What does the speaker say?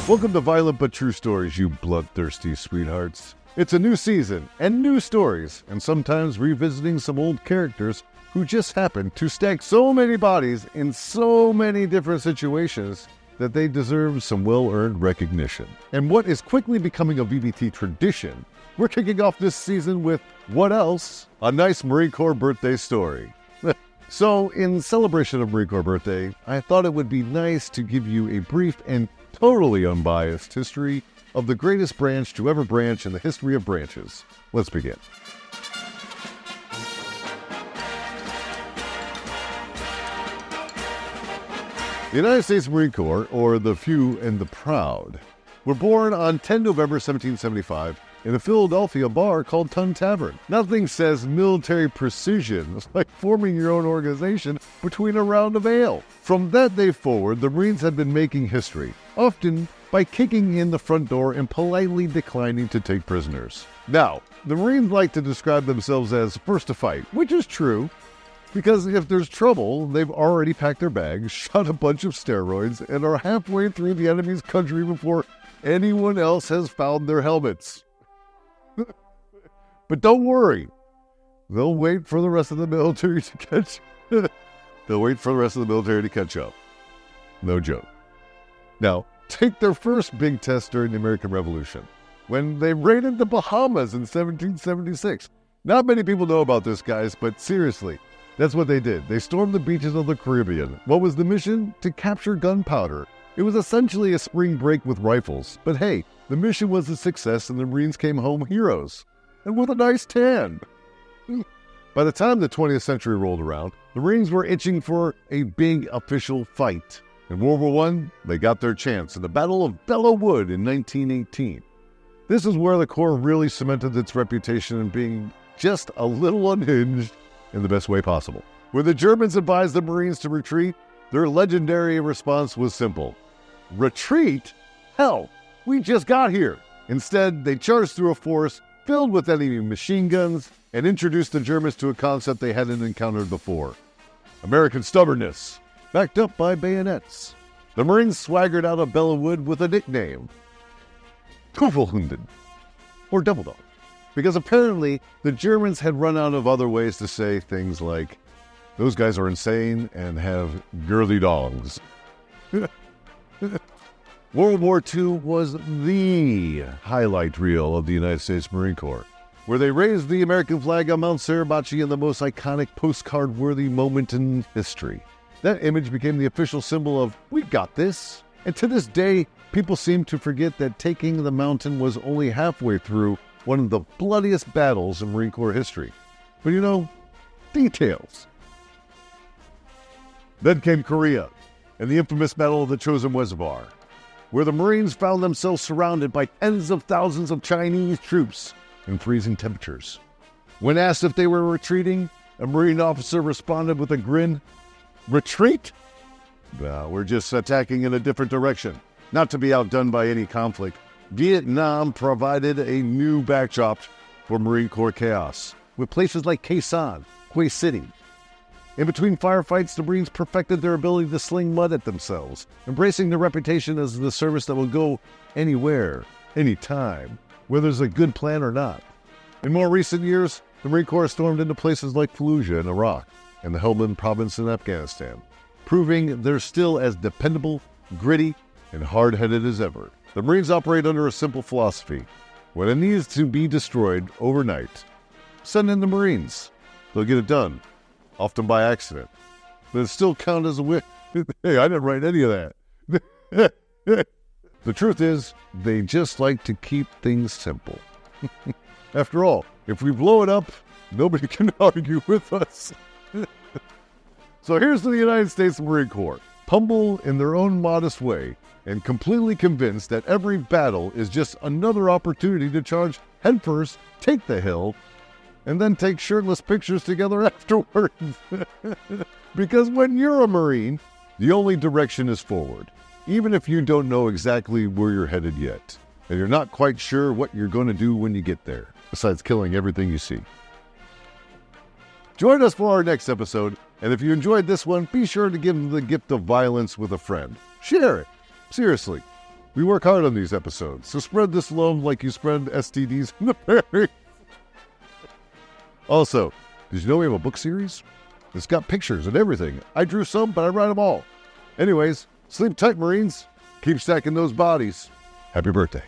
Welcome to Violent But True Stories, you bloodthirsty sweethearts. It's a new season and new stories, and sometimes revisiting some old characters who just happen to stack so many bodies in so many different situations that they deserve some well-earned recognition. And what is quickly becoming a VBT tradition, we're kicking off this season with, what else? A nice Marine Corps birthday story. So, in celebration of Marine Corps birthday, I thought it would be nice to give you a brief and totally unbiased history of the greatest branch to ever branch in the history of branches. Let's begin. The United States Marine Corps, or the few and the proud, were born on 10 November 1775 in a Philadelphia bar called Tun Tavern. Nothing says military precision like forming your own organization between a round of ale. From that day forward, the Marines had been making history, often by kicking in the front door and politely declining to take prisoners. Now, the Marines like to describe themselves as first to fight, which is true, because if there's trouble, they've already packed their bags, shot a bunch of steroids, and are halfway through the enemy's country before anyone else has found their helmets. But don't worry, they'll wait for the rest of the military to catch up. No joke. Now, take their first big test during the American Revolution, when they raided the Bahamas in 1776. Not many people know about this, guys, but seriously, that's what they did. They stormed the beaches of the Caribbean. What was the mission? To capture gunpowder. It was essentially a spring break with rifles. But hey, the mission was a success and the Marines came home heroes. And with a nice tan. By the time the 20th century rolled around, the Marines were itching for a big official fight. In World War I, they got their chance in the Battle of Belleau Wood in 1918. This is where the Corps really cemented its reputation in being just a little unhinged in the best way possible. When the Germans advised the Marines to retreat, their legendary response was simple. Retreat? Hell, we just got here. Instead, they charged through a forest filled with enemy machine guns and introduced the Germans to a concept they hadn't encountered before. American stubbornness, backed up by bayonets. The Marines swaggered out of Belleau Wood with a nickname, Teufelhunden, or Devil Dog, because apparently the Germans had run out of other ways to say things like, those guys are insane and have girly dogs. World War II was the highlight reel of the United States Marine Corps, where they raised the American flag on Mount Suribachi in the most iconic postcard-worthy moment in history. That image became the official symbol of, we got this. And to this day, people seem to forget that taking the mountain was only halfway through one of the bloodiest battles in Marine Corps history. But you know, details. Then came Korea, and the infamous Battle of the Chosin Reservoir, where the Marines found themselves surrounded by tens of thousands of Chinese troops in freezing temperatures. When asked if they were retreating, a Marine officer responded with a grin, "Retreat? No, we're just attacking in a different direction." Not to be outdone by any conflict, Vietnam provided a new backdrop for Marine Corps chaos, with places like Khe Sanh, Hue City. In between firefights, the Marines perfected their ability to sling mud at themselves, embracing their reputation as the service that will go anywhere, anytime, whether there's a good plan or not. In more recent years, the Marine Corps stormed into places like Fallujah in Iraq and the Helmand province in Afghanistan, proving they're still as dependable, gritty, and hard-headed as ever. The Marines operate under a simple philosophy. When it needs to be destroyed overnight, send in the Marines. They'll get it done, often by accident. But it still counts as a win. Hey, I didn't write any of that. The truth is, they just like to keep things simple. After all, if we blow it up, nobody can argue with us. So here's to the United States Marine Corps, humble in their own modest way, and completely convinced that every battle is just another opportunity to charge headfirst, take the hill, and then take shirtless pictures together afterwards. Because when you're a Marine, the only direction is forward, even if you don't know exactly where you're headed yet, and you're not quite sure what you're going to do when you get there, besides killing everything you see. Join us for our next episode, and if you enjoyed this one, be sure to give the gift of violence with a friend. Share it. Seriously. We work hard on these episodes, so spread this love like you spread STDs in the prairie. Also, did you know we have a book series? It's got pictures and everything. I drew some, but I write them all. Anyways, sleep tight, Marines. Keep stacking those bodies. Happy birthday.